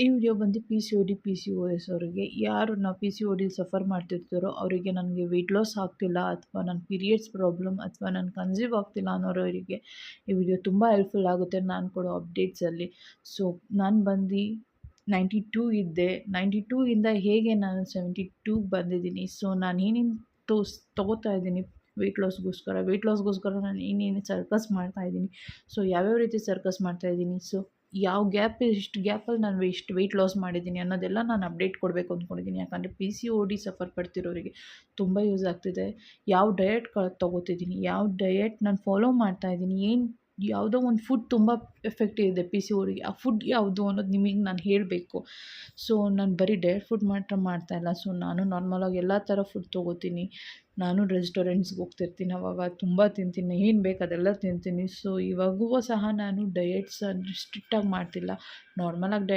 ಈ ವಿಡಿಯೋ ಬಂದು P C O D ಅವರಿಗೆ. ಯಾರು ನಾವು PCOD ಸಫರ್ ಮಾಡ್ತಿರ್ತಾರೋ ಅವರಿಗೆ ನನಗೆ ವೆಯ್ಟ್ ಲಾಸ್ ಆಗ್ತಿಲ್ಲ ಅಥವಾ ನನ್ನ ಪೀರಿಯಡ್ಸ್ ಪ್ರಾಬ್ಲಮ್ ಅಥವಾ ನಾನು ಕನ್ಸೀವ್ ಆಗ್ತಿಲ್ಲ ಅನ್ನೋರವರಿಗೆ ಈ ವಿಡಿಯೋ ತುಂಬ ಹೆಲ್ಪ್ಫುಲ್ ಆಗುತ್ತೆ ನಾನು ಕೊಡೋ ಅಪ್ಡೇಟ್ಸಲ್ಲಿ. ಸೊ ನಾನು ಬಂದು 92 ಇದ್ದೆ. 92 ಇಂದ ಹೇಗೆ ನಾನು 72 ಬಂದಿದ್ದೀನಿ. ಸೊ ನಾನು ಏನೇನು ತೊಗೋತಾ ಇದ್ದೀನಿ ವೆಯ್ಟ್ ಲಾಸ್ಗೋಸ್ಕರ ನಾನು ಏನೇನು ಸರ್ಕಸ್ ಮಾಡ್ತಾಯಿದ್ದೀನಿ. ಸೊ ಯಾವ್ಯಾವ ರೀತಿ ಸರ್ಕಸ್ ಮಾಡ್ತಾಯಿದ್ದೀನಿ. ಸೊ ಯಾವ ಎಷ್ಟು ಗ್ಯಾಪಲ್ಲಿ ನಾನು ಎಷ್ಟು ವೆಯ್ಟ್ ಲಾಸ್ ಮಾಡಿದ್ದೀನಿ ಅನ್ನೋದೆಲ್ಲ ನಾನು ಅಪ್ಡೇಟ್ ಕೊಡಬೇಕು ಅಂದ್ಕೊಂಡಿದ್ದೀನಿ. ಯಾಕಂದರೆ PCOD ಸಫರ್ ಪಡ್ತಿರೋರಿಗೆ ತುಂಬ ಯೂಸ್ ಆಗ್ತಿದೆ. ಯಾವ ಡಯಟ್ ತೊಗೋತಿದ್ದೀನಿ, ಯಾವ ಡಯಟ್ ನಾನು ಫಾಲೋ ಮಾಡ್ತಾಯಿದ್ದೀನಿ, ಯಾವುದೋ ಒಂದು ಫುಡ್ ತುಂಬ ಎಫೆಕ್ಟಿವ್ ಇದೆ PCODಗೆ. ಆ ಫುಡ್ ಯಾವುದು ಅನ್ನೋದು ನಿಮಗೆ ನಾನು ಹೇಳಬೇಕು. ಸೊ ನಾನು ಬರೀ ಡಯಟ್ ಫುಡ್ ಮಾತ್ರ ಮಾಡ್ತಾಯಿಲ್ಲ. ಸೊ ನಾನು ನಾರ್ಮಲಾಗಿ ಎಲ್ಲ ಥರ ಫುಡ್ ತೊಗೋತೀನಿ. ನಾನು ರೆಸ್ಟೋರೆಂಟ್ಸ್ಗೆ ಹೋಗ್ತಿರ್ತೀನಿ, ಆವಾಗ ತುಂಬ ತಿಂತೀನಿ, ಏನು ಬೇಕು ಅದೆಲ್ಲ ತಿಂತೀನಿ. ಸೊ ಇವಾಗೂ ಸಹ ನಾನು ಡಯಟ್ಸ್ ಸ್ಟ್ರಿಕ್ಟಾಗಿ ಮಾಡ್ತಿಲ್ಲ. ನಾರ್ಮಲಾಗಿ